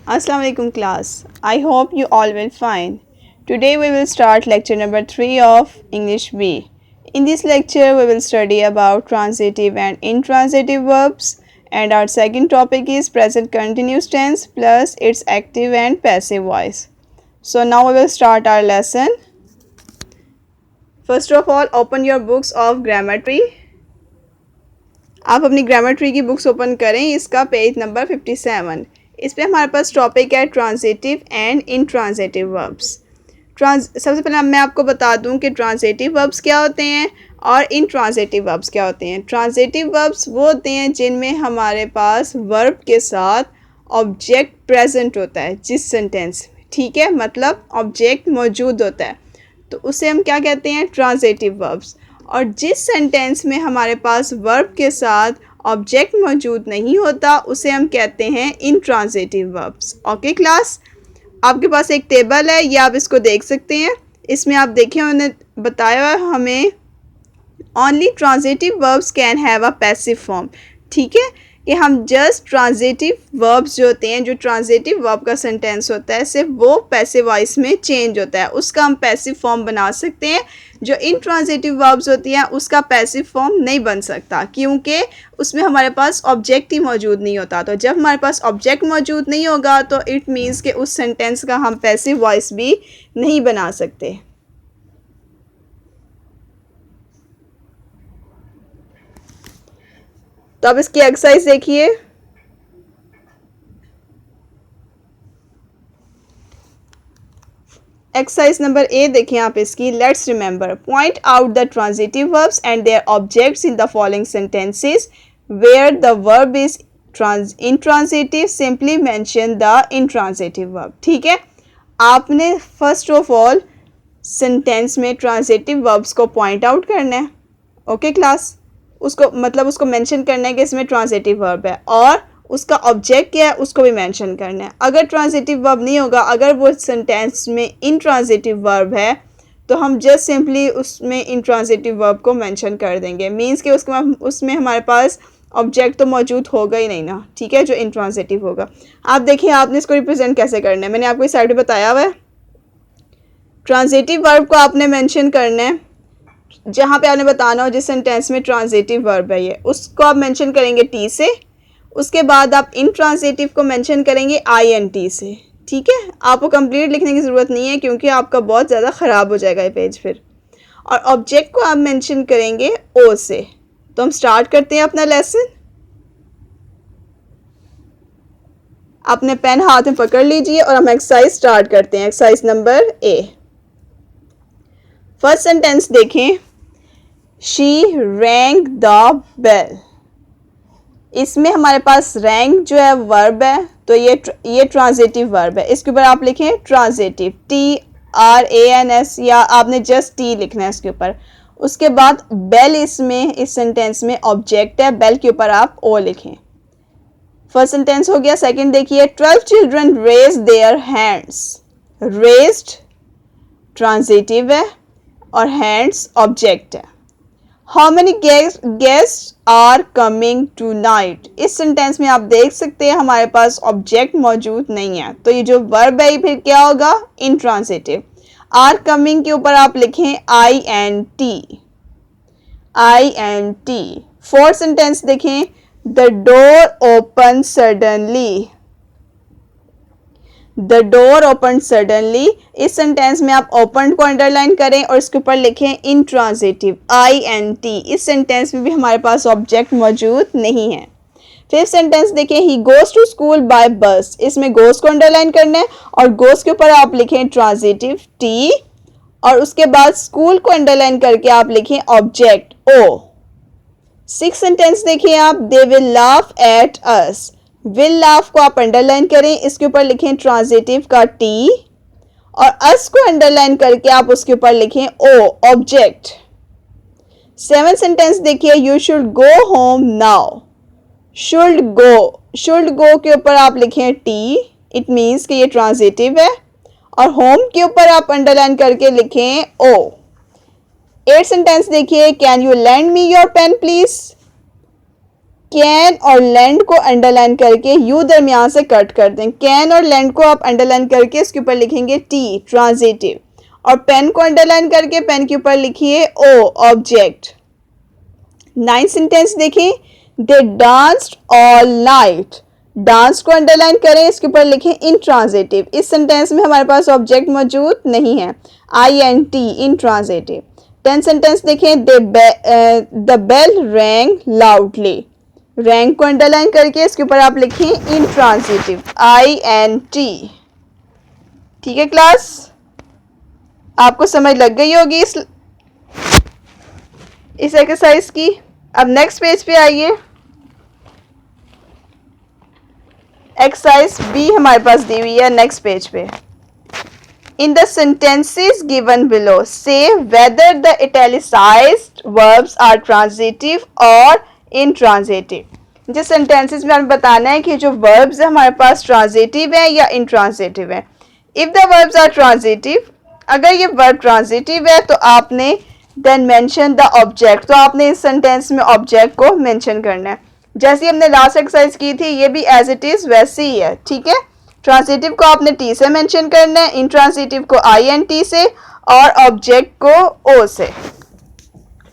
Assalamu alaikum class. I hope you all will fine. Today we will start lecture number 3 of English B. In this lecture we will study about transitive and intransitive verbs, and our second topic is present continuous tense plus its active and passive voice. So now we will start our lesson. First of all, open your books of grammar tree. आप अपनी grammar tree की books open करें. इसका page number 57. इस पे हमारे पास topic है transitive and intransitive verbs. सबसे पहले मैं आपको बता दूं कि ट्रांजिटिव वर्ब्स क्या होते हैं और इंट्रांजिटिव वर्ब्स क्या होते हैं. ट्रांजिटिव वर्ब्स वो होते हैं जिनमें हमारे पास वर्ब के साथ ऑब्जेक्ट प्रेजेंट होता है जिस सेंटेंस में, ठीक है, मतलब ऑब्जेक्ट मौजूद होता है, तो उसे हम क्या कहते हैं, ट्रांजिटिव वर्ब्स. और जिस सेंटेंस में हमारे पास वर्ब के साथ ऑब्जेक्ट मौजूद नहीं होता उसे हम कहते हैं इंट्रांजिटिव वर्ब्स. ओके क्लास, आपके पास एक टेबल है, ये आप इसको देख सकते हैं. इसमें आप देखें उन्होंने बताया हमें only transitive verbs can have a passive form. ठीक है, कि हम जस्ट ट्रांजिटिव वर्ब्स जो होते हैं, जो ट्रांजिटिव वर्ब का सेंटेंस होता है सिर्फ वो पैसिव वॉइस में चेंज होता है, उसका हम पैसिव फॉर्म बना सकते हैं. जो इंट्रांजिटिव वर्ब्स होती हैं उसका पैसिव फॉर्म नहीं बन सकता क्योंकि उसमें हमारे पास ऑब्जेक्ट ही मौजूद नहीं होता. तो जब हमारे पास ऑब्जेक्ट मौजूद नहीं होगा तो इट मीन्स कि उस सेंटेंस का हम पैसिव वॉइस भी नहीं बना सकते. तो अब इसकी एक्सरसाइज देखिए. एक्सरसाइज नंबर ए देखिए आप इसकी. Let's remember, point out the transitive verbs and their objects in the following sentences where the verb is intransitive. Simply mention the intransitive verb. ठीक है, आपने फर्स्ट ऑफ ऑल सेंटेंस में transitive verbs को point out करना है. Okay class, उसको मतलब उसको मेंशन करना है कि इसमें ट्रांजिटिव वर्ब है और उसका ऑब्जेक्ट क्या है उसको भी मेंशन करना है. अगर ट्रांजिटिव वर्ब नहीं होगा, अगर वो सेंटेंस में इंट्रांजिटिव वर्ब है तो हम जस्ट सिंपली उसमें इंट्रांजिटिव वर्ब को मेंशन कर देंगे. मींस कि उसमें हमारे पास ऑब्जेक्ट तो मौजूद होगा ही नहीं ना. ठीक है, जो इंट्रांजिटिव होगा. आप देखिए आपने इसको रिप्रेजेंट कैसे करना है, मैंने आपको इस साइड पे बताया हुआ है. ट्रांजिटिव वर्ब को आपने मेंशन करना है जहाँ पे आपने बताना हो जिस सेंटेंस में ट्रांजिटिव वर्ब है ये, उसको आप मेंशन करेंगे टी से. उसके बाद आप इंट्रांजिटिव को मेंशन करेंगे आई एन टी से. ठीक है, आपको कंप्लीट लिखने की ज़रूरत नहीं है क्योंकि आपका बहुत ज़्यादा ख़राब हो जाएगा ये पेज फिर. और ऑब्जेक्ट को आप मेंशन करेंगे ओ से. तो हम स्टार्ट करते हैं अपना लेसन. अपने पेन हाथ में पकड़ लीजिए और हम एक्सरसाइज स्टार्ट करते हैं. Exercise number A. First sentence देखें. She rang the bell. इसमें हमारे पास रैंग जो है वर्ब है, तो ये ट्रांजिटिव वर्ब है. इसके ऊपर आप लिखें ट्रांजिटिव, TRANS, या आपने जस्ट टी लिखना है इसके ऊपर. उसके बाद बेल इसमें इस सेंटेंस में ऑब्जेक्ट है, बेल के ऊपर आप ओ लिखें. फर्स्ट सेंटेंस हो गया. सेकंड देखिए. 12 children raise their hands. Raised transitive है और हैंड्स ऑब्जेक्ट है. How many guest are coming tonight. इस सेंटेंस में आप देख सकते हैं हमारे पास ऑब्जेक्ट मौजूद नहीं है, तो ये जो वर्ब है फिर क्या होगा, इंट्रांजिटिव. आर कमिंग के ऊपर आप लिखें I N T. I N T. Fourth sentence देखें. The door open suddenly. The door open suddenly. इस सेंटेंस में आप ओपन को अंडरलाइन करें और इसके ऊपर लिखें इंट्रांजिटिव, आई एन टी. इस सेंटेंस में भी हमारे पास ऑब्जेक्ट मौजूद नहीं है. फिफ्थ सेंटेंस देखिए. He goes to school by bus. इसमें गोज को अंडरलाइन करना है और गोज के ऊपर आप लिखें ट्रांजिटिव टी और उसके बाद स्कूल को अंडरलाइन करके आप लिखें ऑब्जेक्ट ओ. सिक्स सेंटेंस देखिए आप. They will laugh at us. Will laugh को आप अंडरलाइन करें, इसके ऊपर लिखें ट्रांजिटिव का टी और अस को अंडरलाइन करके आप उसके ऊपर लिखें ओ, ऑब्जेक्ट. सेवन सेंटेंस देखिए. You should go home now. Should go के ऊपर आप लिखें टी, इट मीन्स कि ये ट्रांजिटिव है, और होम के ऊपर आप अंडरलाइन करके लिखें ओ. एट सेंटेंस देखिए. Can you lend me your pen please. Can और लैंड को अंडरलाइन करके यू दरमियान से कट कर दें। कैन और लैंड को आप अंडरलाइन करके इसके ऊपर लिखेंगे टी, ट्रांजिटिव, और पेन को अंडरलाइन करके पेन के ऊपर लिखिए ओ, ऑब्जेक्ट। 9 सेंटेंस देखें, दे डांस्ड ऑल नाइट। डांस को अंडरलाइन करें, इसके ऊपर लिखें इंट्रांजिटिव। इस सेंटेंस में हमारे पास ऑब्जेक्ट मौजूद नहीं है, INT, इंट्रांजिटिव। 10 सेंटेंस देखें, the bell rang loudly. Rang को अंडरलाइन करके इसके ऊपर आप लिखें इंट्रांजिटिव, INT। ठीक है क्लास, आपको समझ लग गई होगी इस एक्सरसाइज की। अब नेक्स्ट पेज पे आइए। एक्सरसाइज बी हमारे पास दी हुई है नेक्स्ट पेज पे। In the sentences given below, say whether the italicized verbs are transitive or intransitive. जिस sentences में हमें बताना है कि जो verbs है हमारे पास transitive है या intransitive है। If the verbs are transitive, अगर ये verb transitive है तो आपने then mention the object, तो आपने इस sentence में object को mention करना है। जैसे हमने लास्ट एक्सरसाइज की थी, ये भी एज इट इज वैसे ही है। ठीक है, ट्रांसिटिव को आपने टी से मेंशन करना है, इंट्रांसिटिव को INT से, और ऑब्जेक्ट को ओ से।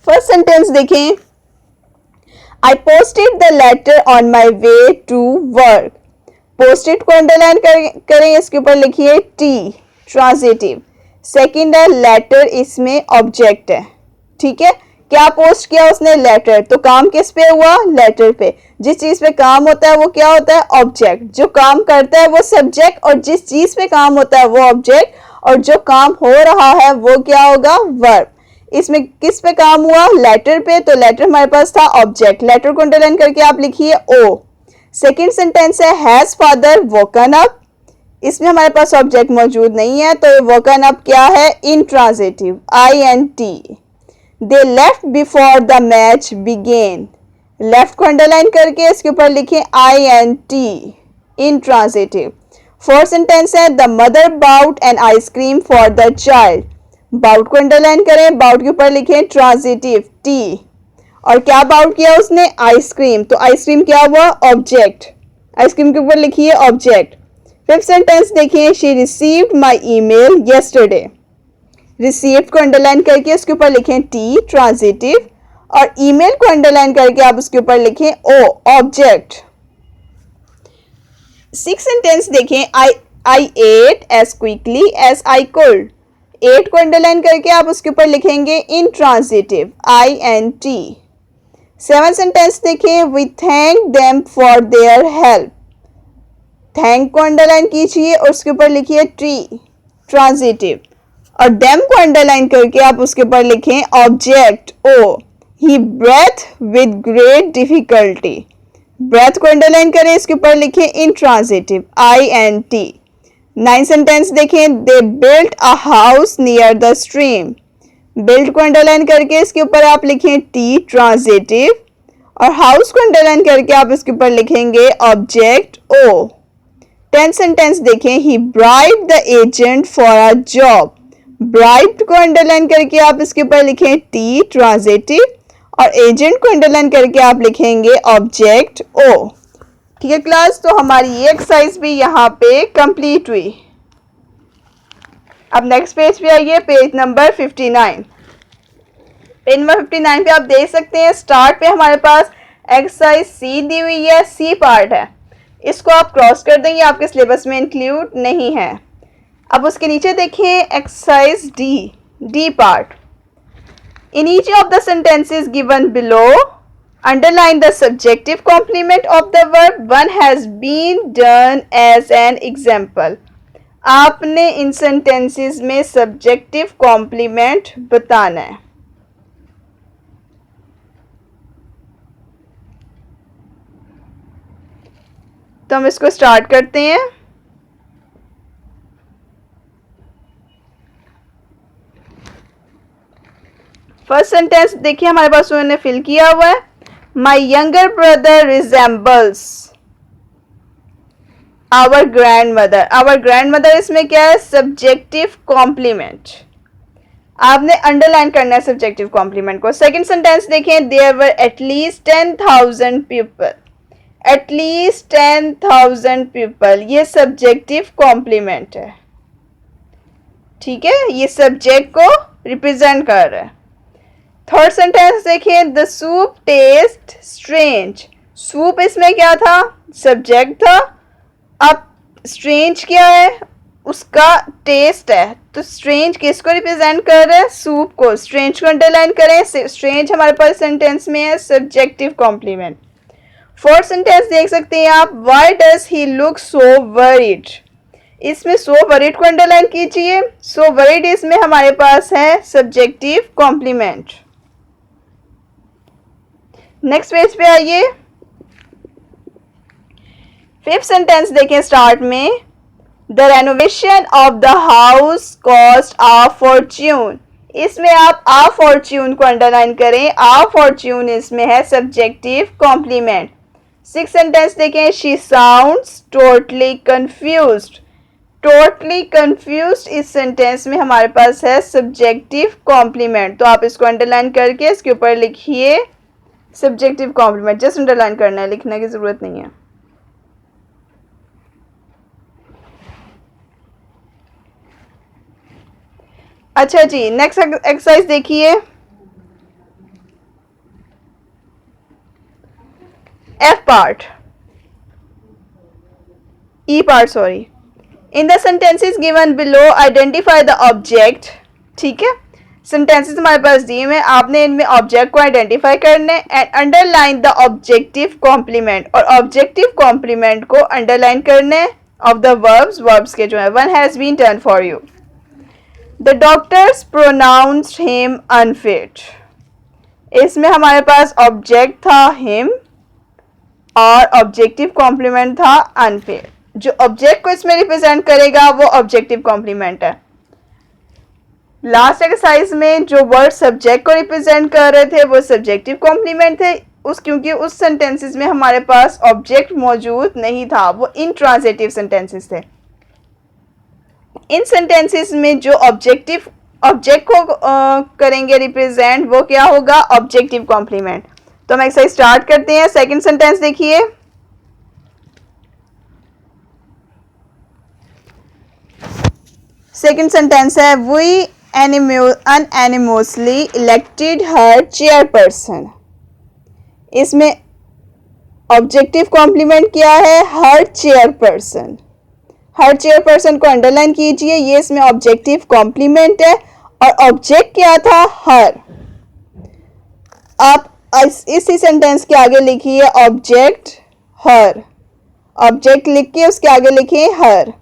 फर्स्ट सेंटेंस देखें, I posted the letter on my way to work. Posted को अंडरलाइन करें, इसके ऊपर लिखिए टी, ट्रांसिटिव। सेकेंड है लेटर, इसमें ऑब्जेक्ट है। ठीक है, क्या पोस्ट किया उसने, लेटर, तो काम किस पे हुआ, लेटर पे। जिस चीज पे काम होता है वो क्या होता है, ऑब्जेक्ट। जो काम करता है वो सब्जेक्ट, और जिस चीज पे काम होता है वो ऑब्जेक्ट, और जो काम हो रहा है वो क्या होगा, वर्ब। इसमें किस पे काम हुआ, लेटर पे, तो लेटर हमारे पास था ऑब्जेक्ट। लेटर को अंडरलाइन करके आप लिखिए ओ। सेकेंड सेंटेंस है हैज फादर वोकन अप। इसमें हमारे पास ऑब्जेक्ट मौजूद नहीं है, तो वोकन अप क्या है, intransitive, INT। They left before the match began. Left को अंडरलाइन करके इसके ऊपर लिखें INT, इंट्रांजिटिव। फोर्थ सेंटेंस है the mother bought an ice cream for the child. Bought को अंडरलाइन करें, बाउट के ऊपर लिखें ट्रांजिटिव, टी, और क्या बाउट किया उसने, आइसक्रीम, तो आइसक्रीम क्या हुआ, ऑब्जेक्ट। आइसक्रीम के ऊपर लिखिए ऑब्जेक्ट। फिफ्थ सेंटेंस देखिए, she received my email yesterday. Received को अंडरलाइन करके उसके ऊपर लिखें टी, ट्रांजिटिव, और ईमेल को अंडरलाइन करके आप उसके ऊपर लिखें ओ, ऑब्जेक्ट। सिक्स सेंटेंस देखें, I ate as quickly as I could. Ate को अंडरलाइन करके आप उसके ऊपर लिखेंगे इंट्रांजिटिव, INT। सेवन सेंटेंस देखें, we thank them for their help. Thank को अंडरलाइन कीजिए और उसके ऊपर लिखिए टी, ट्रांजिटिव, और देम को अंडरलाइन करके आप उसके ऊपर लिखें object O. He breathe with great difficulty. Breathe को अंडरलाइन करें, इसके ऊपर लिखें इंट्रांजिटिव, INT। 9 सेंटेंस देखें, they built a house near the stream. Built को अंडरलाइन करके इसके ऊपर आप लिखें टी, ट्रांजिटिव, और हाउस को अंडरलाइन करके आप इसके ऊपर लिखेंगे ऑब्जेक्ट ओ। 10 सेंटेंस देखें, he bribe the agent for a job. Bribe को अंडरलाइन करके आप इसके ऊपर लिखें टी, ट्रांजिटिव, और एजेंट को अंडरलाइन करके आप लिखेंगे ऑब्जेक्ट ओ। ठीक है क्लास, तो हमारी ये एक्सरसाइज भी यहाँ पे कंप्लीट हुई। अब नेक्स्ट पेज पे आइए, पेज नंबर 59। पेज नंबर 59 पे आप देख सकते हैं, स्टार्ट पे हमारे पास एक्सरसाइज सी दी हुई है, सी पार्ट है। इसको आप क्रॉस कर देंगे, आपके सिलेबस में इंक्लूड नहीं है। अब उसके नीचे देखें exercise D, D part. In each of the sentences given below, underline the subjective complement of the verb. One has been done as an example. आपने इन sentences में subjective complement बताना है। तो हम इसको स्टार्ट करते हैं। फर्स्ट सेंटेंस देखिए, हमारे पास उन्होंने फिल किया हुआ है, My younger brother resembles our grandmother. Our grandmother इसमें क्या है, subjective complement. आपने अंडरलाइन करना है सब्जेक्टिव कॉम्प्लीमेंट को। सेकंड सेंटेंस देखें, there were at least 10,000 people. At least 10,000 people, ये सब्जेक्टिव कॉम्प्लीमेंट है, ठीक है, ये सब्जेक्ट को रिप्रेजेंट कर रहा है। थर्ड सेंटेंस देखिए, the soup taste strange. Soup इसमें क्या था, सब्जेक्ट था। अब स्ट्रेंज क्या है, उसका टेस्ट है, तो स्ट्रेंज किसको रिप्रेजेंट कर रहा है, सूप को। स्ट्रेंज को अंडरलाइन करें, स्ट्रेंज हमारे पास सेंटेंस में है सब्जेक्टिव कॉम्प्लीमेंट। फोर्थ सेंटेंस देख सकते हैं आप, why does he look so worried. इसमें सो वरीड को अंडरलाइन कीजिए, सो वरीड इसमें हमारे पास है सब्जेक्टिव कॉम्प्लीमेंट। नेक्स्ट पेज पे आइए, फिफ्थ सेंटेंस देखें स्टार्ट में, the renovation of the house cost a fortune. इसमें आप आ फॉर्च्यून को अंडरलाइन करें, आ फॉर्च्यून इसमें है सब्जेक्टिव कॉम्प्लीमेंट। सिक्स सेंटेंस देखें, she sounds totally confused. Totally confused इस सेंटेंस में हमारे पास है सब्जेक्टिव कॉम्प्लीमेंट, तो आप इसको अंडरलाइन करके इसके ऊपर लिखिए सब्जेक्टिव कॉम्प्लीमेंट। जस्ट अंडरलाइन करना है, लिखने की जरूरत नहीं है। अच्छा जी, नेक्स्ट एक्सरसाइज देखिए, F part, E part sorry. In the sentences given below identify the object. ठीक है, सेंटेंसेस हमारे पास दिए हुए, आपने इनमें ऑब्जेक्ट को आइडेंटिफाई करना है and underline the objective complement, और ऑब्जेक्टिव कॉम्प्लीमेंट को अंडरलाइन करना है ऑफ द वर्ब्स, वर्ब्स के जो है, one has been done for you. The doctors pronounced him unfit. इसमें हमारे पास ऑब्जेक्ट था हिम और ऑब्जेक्टिव कॉम्प्लीमेंट था अनफिट। जो ऑब्जेक्ट को इसमें रिप्रेजेंट करेगा वो ऑब्जेक्टिव कॉम्प्लीमेंट है। लास्ट एक्सरसाइज में जो वर्ड सब्जेक्ट को रिप्रेजेंट कर रहे थे वो सब्जेक्टिव कॉम्प्लीमेंट थे, क्योंकि उस सेंटेंसेस में हमारे पास ऑब्जेक्ट मौजूद नहीं था, वो इंट्रांजिटिव सेंटेंसेस थे। इन सेंटेंसेस में जो ऑब्जेक्ट को करेंगे रिप्रेजेंट, वो क्या होगा, ऑब्जेक्टिव कॉम्प्लीमेंट। तो हम एक्सरसाइज स्टार्ट करते हैं। सेकंड सेंटेंस देखिए, सेकंड सेंटेंस है, we unanimously elected her chairperson। इसमें ऑब्जेक्टिव कॉम्प्लीमेंट क्या है, हर चेयरपर्सन। हर चेयरपर्सन को अंडरलाइन कीजिए, ये इसमें ऑब्जेक्टिव कॉम्प्लीमेंट है और ऑब्जेक्ट क्या था, हर। आप इसी सेंटेंस के आगे लिखिए ऑब्जेक्ट हर, ऑब्जेक्ट लिख के उसके आगे लिखिए हर।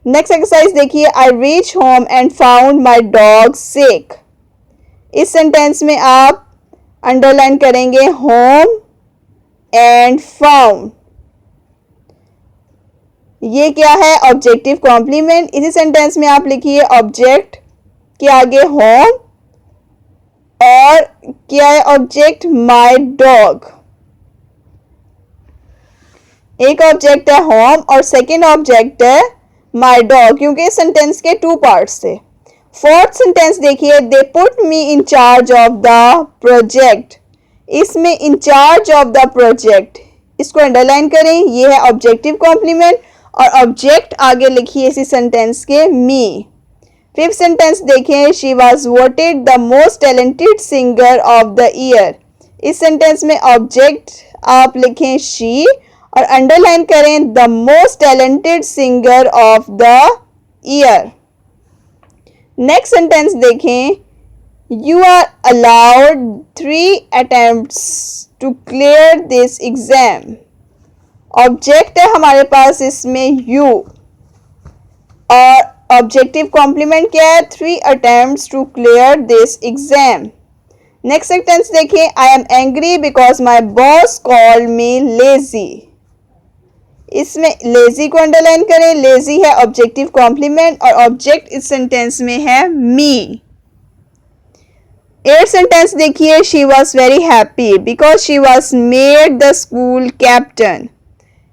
नेक्स्ट एक्सरसाइज देखिए, I reach home and found my dog sick. इस सेंटेंस में आप अंडरलाइन करेंगे होम एंड फाउंड, ये क्या है, ऑब्जेक्टिव कॉम्प्लीमेंट। इसी सेंटेंस में आप लिखिए ऑब्जेक्ट के आगे होम और क्या है ऑब्जेक्ट, माई डॉग। एक ऑब्जेक्ट है होम और सेकेंड ऑब्जेक्ट है माई डॉग, क्योंकि सेंटेंस के टू पार्ट्स थे। फोर्थ सेंटेंस देखिए, they put me in charge of the project. इसमें in charge of the project, इसको अंडरलाइन करें, ये है ऑब्जेक्टिव कॉम्प्लीमेंट और ऑब्जेक्ट आगे लिखिए इसी सेंटेंस के मी। फिफ्थ सेंटेंस देखें, she was voted the most talented singer of the year. इस सेंटेंस में ऑब्जेक्ट आप लिखें शी और अंडरलाइन करें the most talented singer of the year. Next sentence देखें, you are allowed 3 attempts to clear this exam. Object है हमारे पास इसमें यू और ऑब्जेक्टिव कॉम्प्लीमेंट क्या है, 3 attempts to clear this exam. Next sentence देखिए, I am angry because my boss called me lazy. इसमें lazy को अंडरलाइन करें, लेजी है ऑब्जेक्टिव कॉम्प्लीमेंट और ऑब्जेक्ट इस सेंटेंस में है मी। एट सेंटेंस देखिए, she was very happy because she was made the school captain.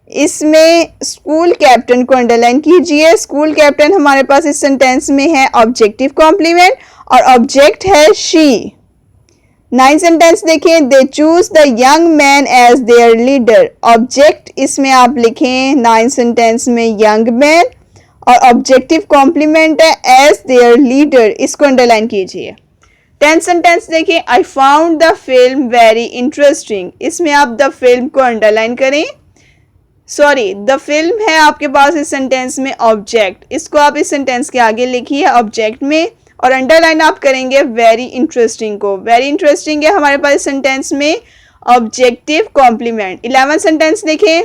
इसमें स्कूल कैप्टन को अंडरलाइन कीजिए। स्कूल कैप्टन हमारे पास इस सेंटेंस में है ऑब्जेक्टिव कॉम्प्लीमेंट और ऑब्जेक्ट है शी। 9 सेंटेंस देखें, they choose the young man as their leader. Object इसमें आप लिखें 9 सेंटेंस में यंग मैन और ऑब्जेक्टिव कॉम्प्लीमेंट है एज देयर लीडर, इसको अंडरलाइन कीजिए। 10 सेंटेंस देखें, I found the film very interesting. इसमें आप द फिल्म को अंडरलाइन करें, सॉरी द फिल्म है आपके पास इस सेंटेंस में ऑब्जेक्ट, इसको आप इस सेंटेंस के आगे लिखिए ऑब्जेक्ट में और अंडरलाइन आप करेंगे वेरी इंटरेस्टिंग को। वेरी इंटरेस्टिंग है हमारे पास इस सेंटेंस में ऑब्जेक्टिव कॉम्प्लीमेंट। 11 सेंटेंस देखें,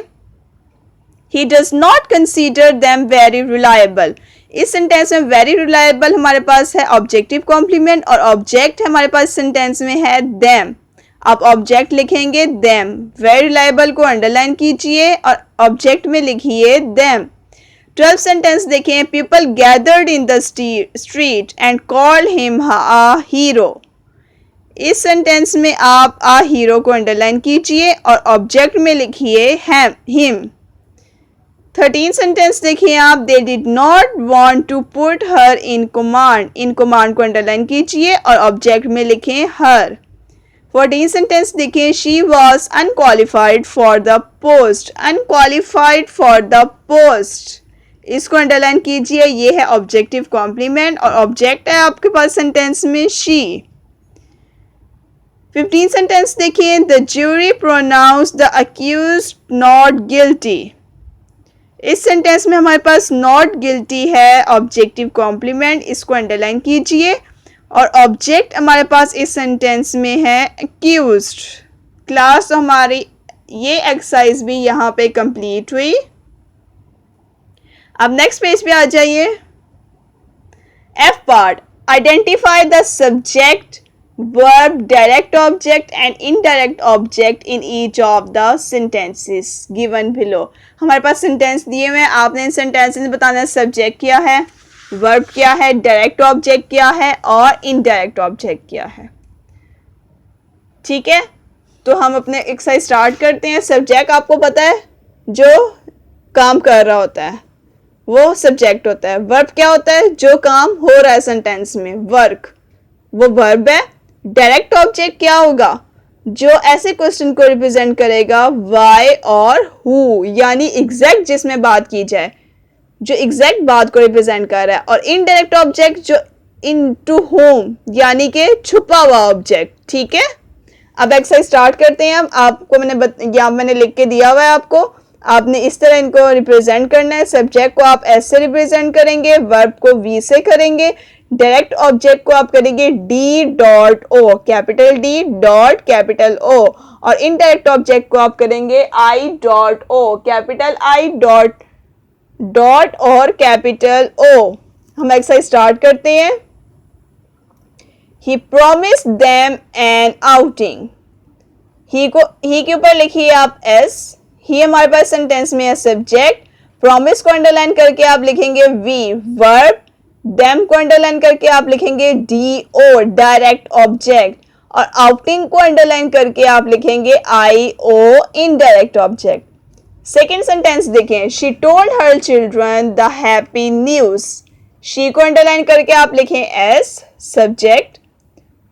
he does not consider them very reliable. इस सेंटेंस में वेरी रिलायबल हमारे पास है ऑब्जेक्टिव कॉम्प्लीमेंट और ऑब्जेक्ट हमारे पास सेंटेंस में है देम। आप ऑब्जेक्ट लिखेंगे देम, वेरी रिलायबल को अंडरलाइन कीजिए और ऑब्जेक्ट में लिखिए देम। 12 सेंटेंस देखें, people gathered in the street and called him a hero. इस सेंटेंस में आप आ हीरो को अंडरलाइन कीजिए और ऑब्जेक्ट में लिखिए हिम। 13 सेंटेंस देखिए आप, they did not want to put her in command. In command को अंडरलाइन कीजिए और ऑब्जेक्ट में लिखें हर। 14 सेंटेंस देखिए, she was unqualified for the post. Unqualified for the post, इसको अंडरलाइन कीजिए, ये है ऑब्जेक्टिव कॉम्प्लीमेंट और ऑब्जेक्ट है आपके पास सेंटेंस में शी। 15 सेंटेंस देखिए, the jury pronounce the accused not guilty. इस सेंटेंस में हमारे पास नॉट गिल्टी है ऑब्जेक्टिव कॉम्प्लीमेंट, इसको अंडरलाइन कीजिए और ऑब्जेक्ट हमारे पास इस सेंटेंस में है अक्यूज्ड। क्लास तो हमारी ये एक्सरसाइज भी यहाँ पे कंप्लीट हुई। अब नेक्स्ट पेज पे आ जाइए। F part, identify the subject, verb, direct object and indirect object in each of the sentences given below. हमारे पास सेंटेंस दिए हुए हैं, आपने इन सेंटेंसेस में बताना है सब्जेक्ट क्या है, वर्ब क्या है, डायरेक्ट ऑब्जेक्ट क्या है और इनडायरेक्ट ऑब्जेक्ट क्या है। ठीक है, तो हम अपने एक्सरसाइज स्टार्ट करते हैं। सब्जेक्ट आपको पता है जो काम कर रहा होता है वो सब्जेक्ट होता है। वर्ब क्या होता है, जो काम हो रहा है सेंटेंस में, वर्क, वो वर्ब है। डायरेक्ट ऑब्जेक्ट क्या होगा, जो ऐसे क्वेश्चन को रिप्रेजेंट करेगा वाई और हु, यानी एग्जैक्ट जिसमें बात की जाए, जो एग्जैक्ट बात को रिप्रेजेंट कर रहा है। और इनडायरेक्ट ऑब्जेक्ट जो इन टू होम, यानी कि छुपा हुआ ऑब्जेक्ट। ठीक है, अब एक्सरसाइज स्टार्ट करते हैं। आपको मैंने लिख के दिया हुआ है, आपको आपने इस तरह इनको रिप्रेजेंट करना है। सब्जेक्ट को आप एस से रिप्रेजेंट करेंगे, वर्ब को वी से करेंगे, डायरेक्ट ऑब्जेक्ट को आप करेंगे D dot O, capital D dot capital O, और इनडायरेक्ट ऑब्जेक्ट को आप करेंगे I dot O, capital I dot dot और कैपिटल ओ। हम एक्सरसाइज स्टार्ट करते हैं। He promised them an outing. He के ऊपर लिखिए आप एस, ही हमारे पास सेंटेंस में है सब्जेक्ट, प्रॉमिस को अंडरलाइन करके आप लिखेंगे वी, वर्ब, देम को अंडरलाइन करके आप लिखेंगे डी ओ, डायरेक्ट ऑब्जेक्ट, और आउटिंग को अंडरलाइन करके आप लिखेंगे I O, indirect object. Second sentence देखें, she told her children the happy news. She को अंडरलाइन करके आप लिखें एस, सब्जेक्ट,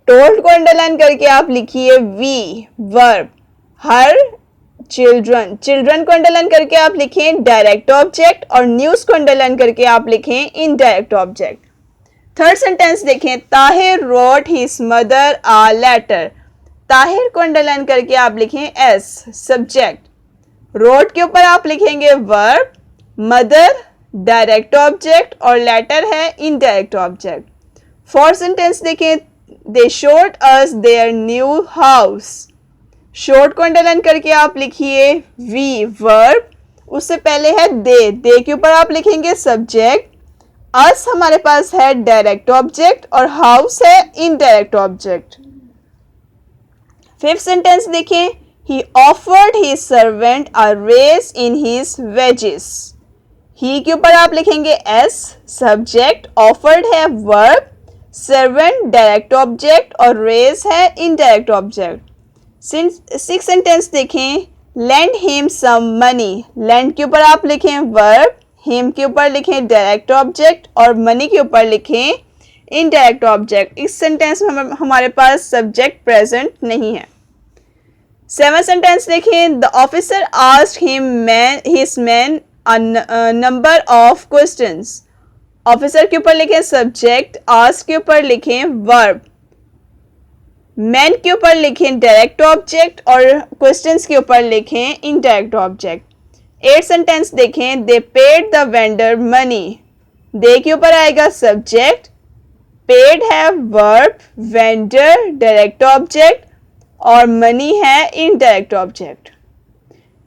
टोल्ड को अंडरलाइन करके आप लिखिए V, verb, her children, children को अंडरलाइन करके आप लिखें डायरेक्ट ऑब्जेक्ट, और न्यूज को अंडरलाइन करके आप लिखें इनडायरेक्ट ऑब्जेक्ट। थर्ड सेंटेंस देखें, Tahir wrote his mother a letter. Tahir को अंडरलाइन करके आप लिखें एस, सब्जेक्ट, रोट के ऊपर आप लिखेंगे वर्ब, मदर डायरेक्ट ऑब्जेक्ट और लेटर है इनडायरेक्ट ऑब्जेक्ट। फोर्थ सेंटेंस देखें, they showed us their new house. Short को अंडरलाइन करके आप लिखिए वी, वर्ब, उससे पहले है दे के ऊपर आप लिखेंगे सब्जेक्ट, अस हमारे पास है डायरेक्ट ऑब्जेक्ट और हाउस है इनडायरेक्ट ऑब्जेक्ट। फिफ्थ सेंटेंस देखें, he offered his servant a raise in his wages. He के ऊपर आप लिखेंगे एस, सब्जेक्ट, ऑफर्ड है वर्ब, सर्वेंट डायरेक्ट ऑब्जेक्ट और रेस है इनडायरेक्ट ऑब्जेक्ट। सिक्स सेंटेंस देखें, lend him some money. lend के ऊपर आप लिखें verb, him के ऊपर लिखें डायरेक्ट ऑब्जेक्ट और money के ऊपर लिखें इनडायरेक्ट ऑब्जेक्ट। इस सेंटेंस में हमारे पास सब्जेक्ट प्रेजेंट नहीं है। 7th सेंटेंस देखें, the officer asked his man a number of questions. Officer के ऊपर लिखें सब्जेक्ट, आस्क के ऊपर लिखें वर्ब, मैन के ऊपर लिखें डायरेक्ट ऑब्जेक्ट और क्वेश्चंस के ऊपर लिखें इनडायरेक्ट ऑब्जेक्ट। 8th सेंटेंस देखें, they paid the vendor money. They के ऊपर आएगा सब्जेक्ट, पेड है वर्ब, वेंडर डायरेक्ट ऑब्जेक्ट और मनी है इनडायरेक्ट ऑब्जेक्ट।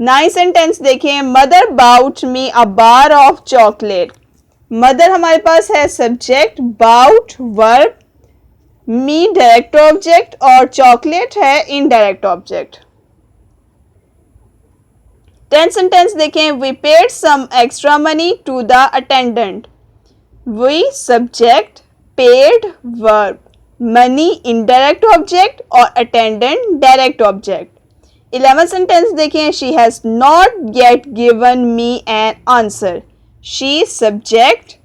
9th सेंटेंस देखें, mother bought me a bar of chocolate. Mother हमारे पास है subject, bought verb, me direct object और चॉकलेट है इनडायरेक्ट ऑब्जेक्ट। 10th सेंटेंस देखें, we paid some extra money to the attendant. We subject, paid verb, money indirect object और attendant direct object. 11th sentence देखें, she has not yet given me an answer. She subject,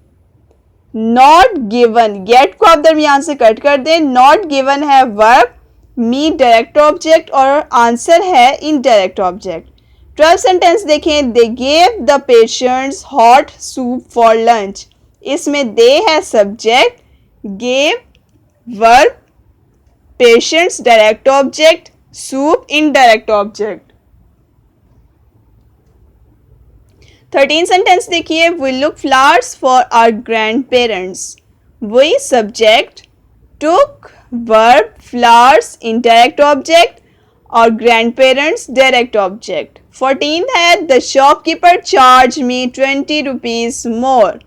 not given, yet को आप दरमियान से cut कर दें, not given है verb, me direct object और आंसर है इनडायरेक्ट ऑब्जेक्ट। 12th सेंटेंस देखें, they gave the patients hot soup for lunch. इसमें दे है subject, gave verb, patients direct object, soup indirect object. 13th sentence देखिए, we look flowers for our grand parents. We subject, took verb, flowers indirect object और grandparents direct object. 14th है, the shopkeeper charge me 20 rupees more.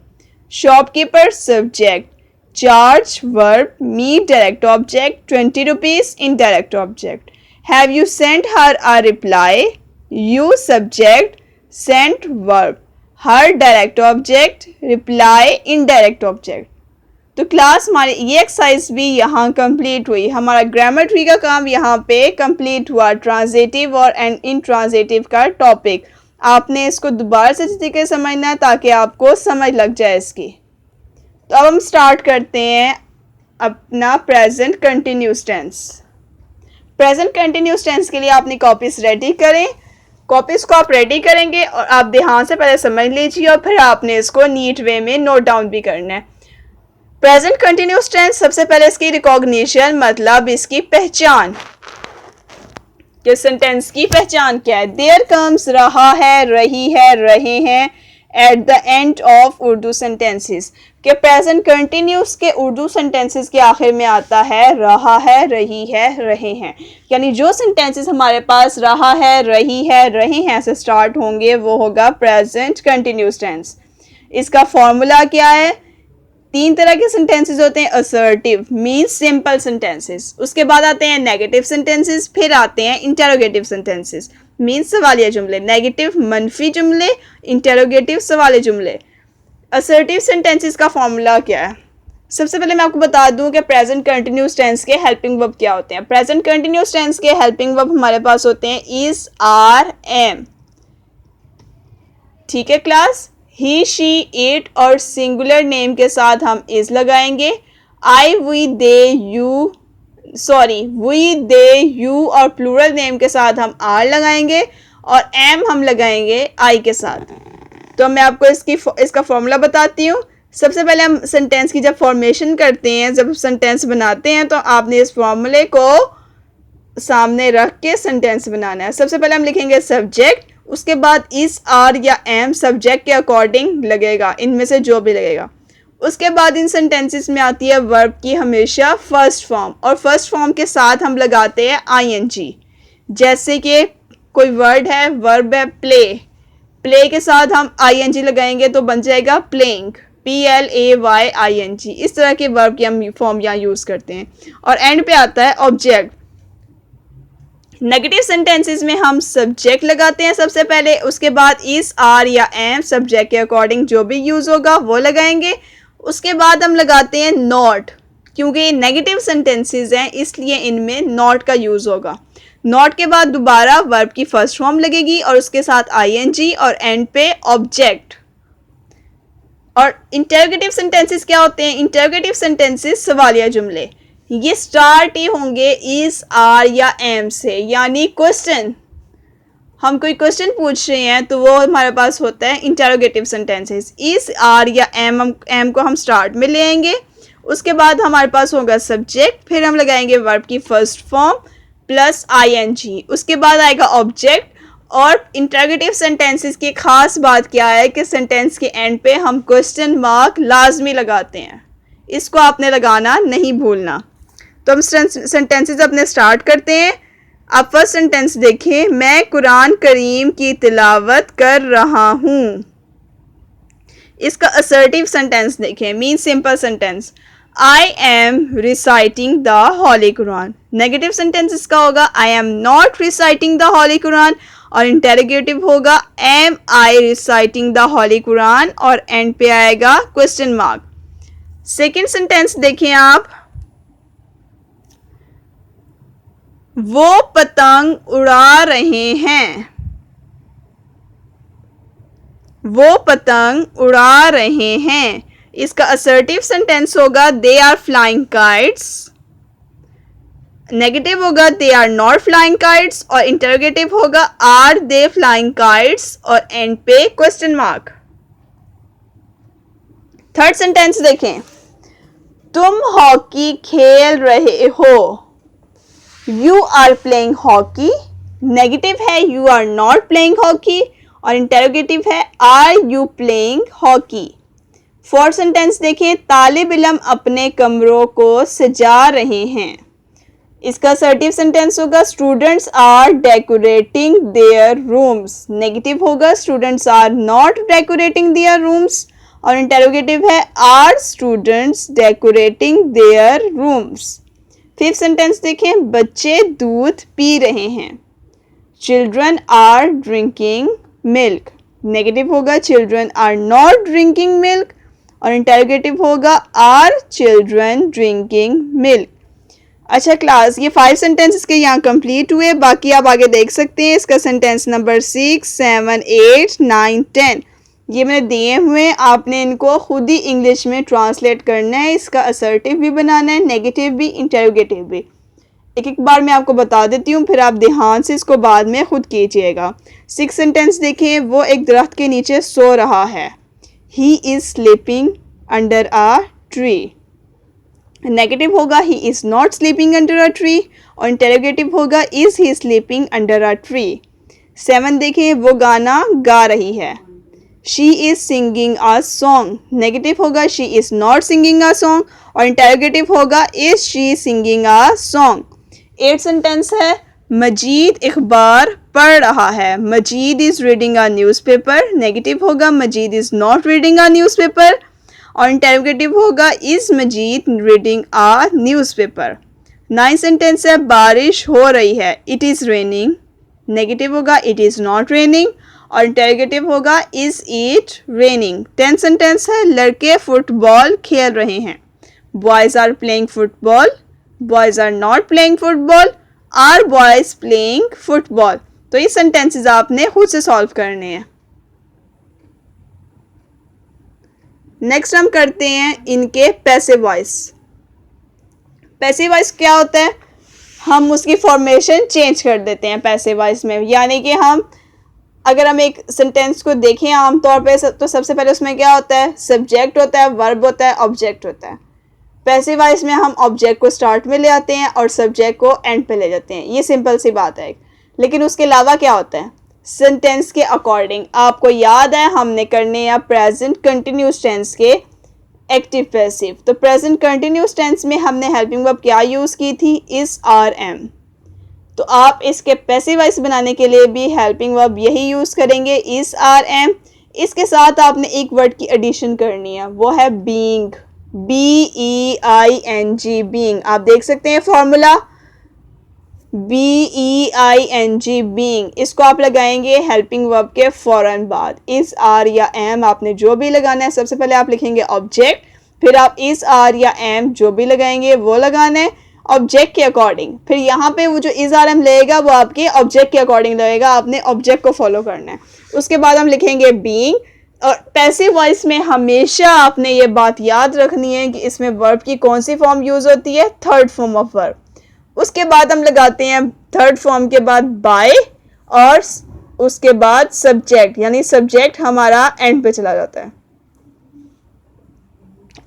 Shopkeeper subject, charge verb, me direct object, 20 rupees indirect object. Have you sent her a reply. You subject, sent verb, her direct object, reply indirect object. तो class हमारी ये exercise भी यहाँ complete हुई। हमारा grammar tree का काम यहाँ पे कंप्लीट हुआ। ट्रांजिटिव और इनट्रांजिटिव का टॉपिक आपने इसको दोबारा से तरीके से समझना है ताकि आपको समझ लग जाए इसकी। तो अब हम स्टार्ट करते हैं अपना present continuous tense. Present continuous tense के लिए अपनी कॉपीज रेडी करें। कॉपीज को आप रेडी करेंगे और आप ध्यान से पहले समझ लीजिए और फिर आपने इसको नीट वे में नोट डाउन भी करना है। प्रेजेंट कंटिन्यूस टेंस, सबसे पहले इसकी रिकॉग्निशन मतलब इसकी पहचान कि सेंटेंस की पहचान क्या है। देयर कम्स, रहा है, रही है, रहे हैं, at the end of Urdu sentences के प्रेजेंट कंटिन्यूस के उर्दू सेंटेंसेस के आखिर में आता है रहा है, रही है, रहे हैं। यानी जो सेंटेंसेस हमारे पास रहा है, रही है, रहे हैं से स्टार्ट होंगे वो होगा प्रेजेंट कंटिन्यूस टेंस। इसका फॉर्मूला क्या है? 3 तरह के सेंटेंसेस होते हैं। असर्टिव मीन्स सिंपल सेंटेंसेस, उसके बाद आते हैं नेगेटिव सेंटेंसेस, फिर आते हैं इंटेरोगेटिव सेंटेंसेस मीन्स सवालिया जुमले। नेगेटिव मनफी जुमले, इंटेरोगेटिव सवालिया जुमले। असर्टिव सेंटेंसेस का फॉर्मूला क्या है? सबसे पहले मैं आपको बता दूं कि प्रेजेंट कंटिन्यूस टेंस के हेल्पिंग वर्ब क्या होते हैं। प्रेजेंट कंटिन्यूस टेंस के हेल्पिंग वर्ब हमारे पास होते हैं इज, आर, एम। ठीक है क्लास। ही, शी, इट और सिंगुलर नेम के साथ हम इज लगाएंगे। I, we, they, you, we, they, you और प्लूरल नेम के साथ हम आर लगाएंगे और एम हम लगाएंगे आई के साथ। तो मैं आपको इसका फॉर्मूला बताती हूँ। सबसे पहले हम सेंटेंस की जब फॉर्मेशन करते हैं, जब सेंटेंस बनाते हैं तो आपने इस फॉर्मूले को सामने रख के सेंटेंस बनाना है। सबसे पहले हम लिखेंगे सब्जेक्ट, उसके बाद इस, आर या एम सब्जेक्ट के अकॉर्डिंग लगेगा, इनमें से जो भी लगेगा। उसके बाद इन सेंटेंसेस में आती है वर्ब की हमेशा फर्स्ट फॉर्म और फर्स्ट फॉर्म के साथ हम लगाते हैं आईएनजी। जैसे कि कोई वर्ड है, वर्ब है प्ले, प्ले के साथ हम आईएनजी लगाएंगे तो बन जाएगा प्लेइंग, PLAYING। इस तरह के वर्ब की हम फॉर्म यहाँ यूज़ करते हैं। और एंड पे आता है ऑब्जेक्ट। नेगेटिव सेंटेंसेस में हम सब्जेक्ट लगाते हैं सबसे पहले, उसके बाद इस, आर या एम सब्जेक्ट के अकॉर्डिंग जो भी यूज़ होगा वो लगाएंगे। उसके बाद हम लगाते हैं नॉट, क्योंकि नेगेटिव सेंटेंसेस हैं इसलिए इनमें नॉट का यूज़ होगा। नॉट के बाद दोबारा वर्ब की फर्स्ट फॉर्म लगेगी और उसके साथ आईएनजी और एंड पे ऑब्जेक्ट। और इंटरोगेटिव सेंटेंसेस क्या होते हैं? इंटरोगेटिव सेंटेंसेस सवालिया जुमले, ये स्टार्ट ही होंगे इस, आर या एम से, यानी क्वेश्चन, हम कोई क्वेश्चन पूछ रहे हैं तो वो हमारे पास होता है इंटरोगेटिव सेंटेंसेस। इस, आर या एम को हम स्टार्ट में ले आएंगे, उसके बाद हमारे पास होगा सब्जेक्ट, फिर हम लगाएंगे वर्ब की फर्स्ट फॉर्म प्लस आईएनजी, उसके बाद आएगा ऑब्जेक्ट। और इंटरोगेटिव सेंटेंसेस की खास बात क्या है कि सेंटेंस के एंड पे हम क्वेश्चन मार्क लाजमी लगाते हैं, इसको आपने लगाना नहीं भूलना। तो हम सेंटेंसेस अपने स्टार्ट करते हैं। आप फर्स्ट सेंटेंस देखें, मैं कुरान करीम की तिलावत कर रहा हूँ। इसका असर्टिव सेंटेंस देखें, mean simple sentence, I am reciting the holy Quran. Negative sentence इसका होगा I am not reciting the holy Quran, और इंटेरोगेटिव होगा am I reciting the holy Quran, और एंड पे आएगा क्वेश्चन मार्क। सेकेंड सेंटेंस देखें आप, वो पतंग उड़ा रहे हैं। वो पतंग उड़ा रहे हैं, इसका असर्टिव सेंटेंस होगा they are flying kites. Negative होगा they are not flying kites, और इंटरोगेटिव होगा आर दे फ्लाइंग काइट्स, और एंड पे क्वेश्चन मार्क। थर्ड सेंटेंस देखें, तुम हॉकी खेल रहे हो। You are playing hockey, negative है you are not playing hockey, और इंटेरोगेटिव है are you playing hockey. Fourth sentence देखें, तालिब इल्म अपने कमरों को सजा रहे हैं। इसका असर्टिव सेंटेंस होगा students are decorating their rooms. Negative होगा students are not decorating their rooms, और इंटेरोगेटिव है are students decorating their rooms. Fifth sentence देखें, बच्चे दूध पी रहे हैं। Children are drinking milk. Negative होगा children are not drinking milk, और इंटेरोगेटिव होगा आर चिल्ड्रन ड्रिंकिंग मिल्क। अच्छा क्लास, ये 5 सेंटेंसेस के यहाँ कंप्लीट हुए, बाकी आप आगे देख सकते हैं। इसका सेंटेंस नंबर 6, 7, 8, 9, 10 ये मैंने दिए हुए हैं, आपने इनको खुद ही इंग्लिश में ट्रांसलेट करना है। इसका असर्टिव भी बनाना है, नेगेटिव भी, इंटरोगेटिव भी। एक एक बार मैं आपको बता देती हूँ, फिर आप ध्यान से इसको बाद में खुद कीजिएगा। 6 सेंटेंस देखें, वो एक दरख्त के नीचे सो रहा है। He is sleeping under a tree. Negative होगा he is not sleeping under a tree, और इंटरोगेटिव होगा is he sleeping under a tree. 7 देखें, वो गाना गा रही है। She is singing a song. Negative होगा she is not singing a song, और इंटरोगेटिव होगा is she singing a song. 8 sentence है, मजीद अखबार पढ़ रहा है। Majeed is reading a newspaper. Negative होगा Majeed is not reading a newspaper, और इंटरोगेटिव होगा is Majeed reading a newspaper. 9 sentence है, बारिश हो रही है। It is raining. नेगेटिव होगा इट इज़ नॉट रेनिंग, और इंटरोगेटिव होगा इज़ इट रेनिंग। 10 सेंटेंस है, लड़के फुटबॉल खेल रहे हैं। Boys are playing football. Boys are not playing football, are boys playing football. तो ये सेंटेंसेस आपने खुद से सॉल्व करने हैं। नेक्स्ट हम करते हैं इनके पैसिव वॉइस। पैसिव वॉइस क्या होता है? हम उसकी फॉर्मेशन चेंज कर देते हैं पैसिव वॉइस में, यानी कि हम अगर हम एक सेंटेंस को देखें आमतौर पे तो सबसे पहले उसमें क्या होता है? सब्जेक्ट होता है, वर्ब होता है, ऑब्जेक्ट होता है। पैसिव वॉइस में हम ऑब्जेक्ट को स्टार्ट में ले आते हैं और सब्जेक्ट को एंड पे ले जाते हैं। ये सिंपल सी बात है। लेकिन उसके अलावा क्या होता है? सेंटेंस के अकॉर्डिंग आपको याद है हमने करने या प्रेजेंट कंटिन्यूस टेंस के एक्टिव पैसिव। तो प्रेजेंट कंटिन्यूस टेंस में हमने हेल्पिंग वर्ब क्या यूज़ की थी? Is, are, am. तो आप इसके पैसिव वॉइस बनाने के लिए भी हेल्पिंग वर्ब यही यूज़ करेंगे, इज़, आर, एम। इसके साथ आपने एक वर्ड की एडिशन करनी है, वो है बीइंग। BEING, being. आप देख सकते हैं फॉर्मूला BEING, बीइंग। इसको आप लगाएंगे हेल्पिंग वर्ब के फ़ौरन बाद। इज़, आर या एम आपने जो भी लगाना है, सबसे पहले आप लिखेंगे ऑब्जेक्ट, फिर आप इज़, आर या एम जो भी लगाएंगे वो लगाना है, ऑब्जेक्ट के अकॉर्डिंग। फिर यहाँ पे वो जो इज आर एम लगेगा वो आपके ऑब्जेक्ट के अकॉर्डिंग लगेगा, आपने ऑब्जेक्ट को फॉलो करना है। उसके बाद हम लिखेंगे बीइंग। और पैसिव वॉइस में हमेशा आपने ये बात याद रखनी है कि इसमें वर्ब की कौन सी फॉर्म यूज होती है, थर्ड फॉर्म ऑफ वर्ब। उसके बाद हम लगाते हैं थर्ड फॉर्म के बाद बाय, और उसके बाद सब्जेक्ट, यानी सब्जेक्ट हमारा एंड पे चला जाता है।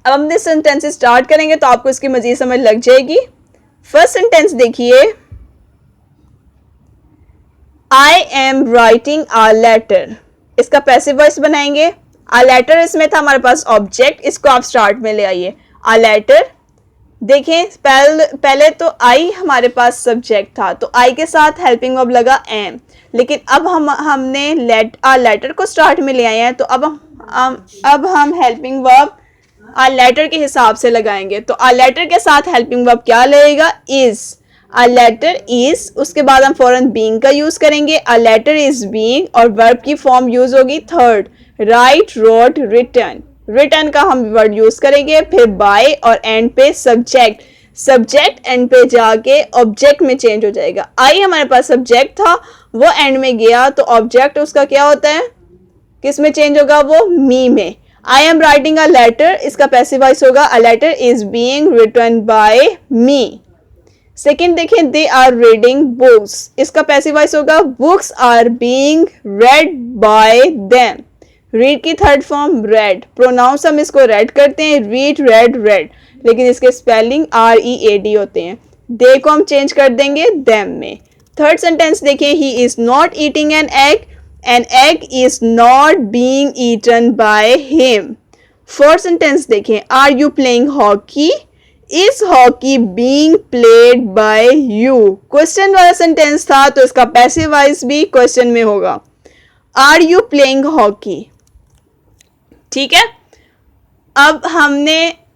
अब हम दिस सेंटेंस स्टार्ट करेंगे तो आपको इसकी मजीद समझ लग जाएगी। फर्स्ट सेंटेंस देखिए, I am writing a letter. इसका पैसिव वॉइस बनाएंगे। अ लेटर इसमें था हमारे पास ऑब्जेक्ट, इसको आप स्टार्ट में ले आइए। अ लेटर देखें, पहले तो आई हमारे पास सब्जेक्ट था, तो आई के साथ हेल्पिंग वर्ब लगा एम, लेकिन अब हमने लेटर को स्टार्ट में ले आए हैं, तो अब हम हेल्पिंग वर्ब अ लेटर के हिसाब से लगाएंगे। तो अ लेटर के साथ हेल्पिंग वर्ब क्या लगेगा, इज। अ लेटर इज, उसके बाद हम फौरन बीइंग का यूज करेंगे। अ लेटर इज बीइंग, और वर्ब की फॉर्म यूज होगी third, write, wrote, written. Written का हम वर्ड यूज करेंगे। फिर बाय और एंड पे सब्जेक्ट, सब्जेक्ट एंड पे जाके ऑब्जेक्ट में चेंज हो जाएगा। आई हमारे पास सब्जेक्ट था, वो एंड में गया तो ऑब्जेक्ट उसका क्या होता है, किस में चेंज होगा, वो मी में। I am writing a letter, इसका पैसिव वॉइस होगा a letter is being written by me. Second देखें, दे आर रीडिंग बुक्स, इसका पैसिव वॉइस होगा books are being read by them. Read की थर्ड फॉर्म रेड, प्रोनाउंस हम इसको red करते हैं, रीड, रेड, रेड, लेकिन इसके स्पेलिंग READ होते हैं। दे को हम चेंज कर देंगे देम में। थर्ड सेंटेंस देखें, he is not eating an egg is not being eaten by him. Fourth sentence देखें, are you playing hockey, is hockey being played by you. Question वाला सेंटेंस था तो इसका पैसिव वॉइस भी question में होगा, are you playing hockey. ठीक है, अब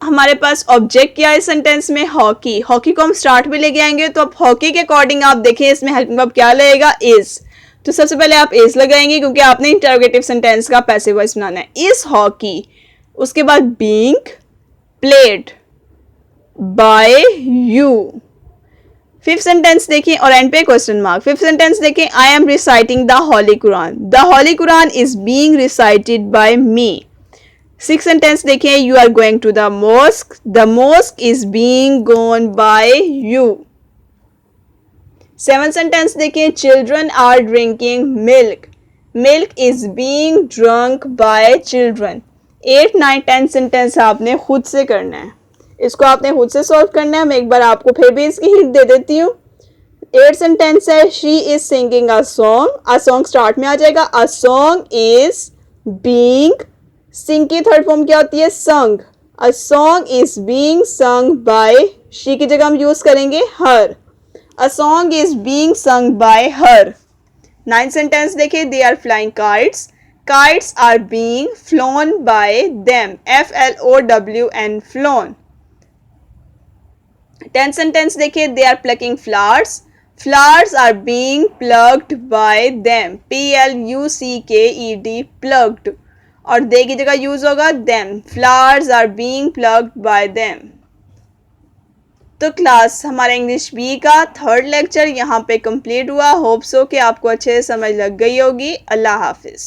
हमारे पास ऑब्जेक्ट क्या है सेंटेंस में, हॉकी। हॉकी को हम स्टार्ट में लेके आएंगे, तो अब हॉकी के अकॉर्डिंग आप देखें इसमें हेल्पिंग वर्ब क्या लगेगा, इज। तो सबसे पहले आप इज लगाएंगे क्योंकि आपने इंटरोगेटिव सेंटेंस का पैसिव वॉइस बनाना है, इज हॉकी। उसके बाद being played by you. Fifth sentence देखें और एंड पे क्वेश्चन मार्क। फिफ्थ सेंटेंस देखें, I am reciting the holy Quran, the holy Quran is being recited by me. Six sentence देखें, you are going to the mosque is being gone by you. Seven sentence देखें, children are drinking milk, milk is being drunk bye children. 8, 9, 10 sentence आपने खुद से करना है, इसको आपने खुद से सॉल्व करना है। मैं एक बार आपको फिर भी इसकी हिंट दे देती हूँ। 8 सेंटेंस है, she is singing a song start में आ जाएगा। A song is being, sing की थर्ड फॉर्म क्या होती है, sung. A song is being sung by, she की जगह हम यूज करेंगे her. A song is being sung by her. 9 sentence देखिए, they are flying kites, kites are being flown by them, FLOWN, flown। 10 sentence देखिए, they are plucking flowers, flowers are being plucked by them, PLUCKED, plucked, और they की जगह use होगा them, flowers are being plucked by them। तो class हमारा English B का third lecture यहाँ पे कंप्लीट हुआ। होप सो कि आपको अच्छे से समझ लग गई होगी। अल्लाह हाफिज़।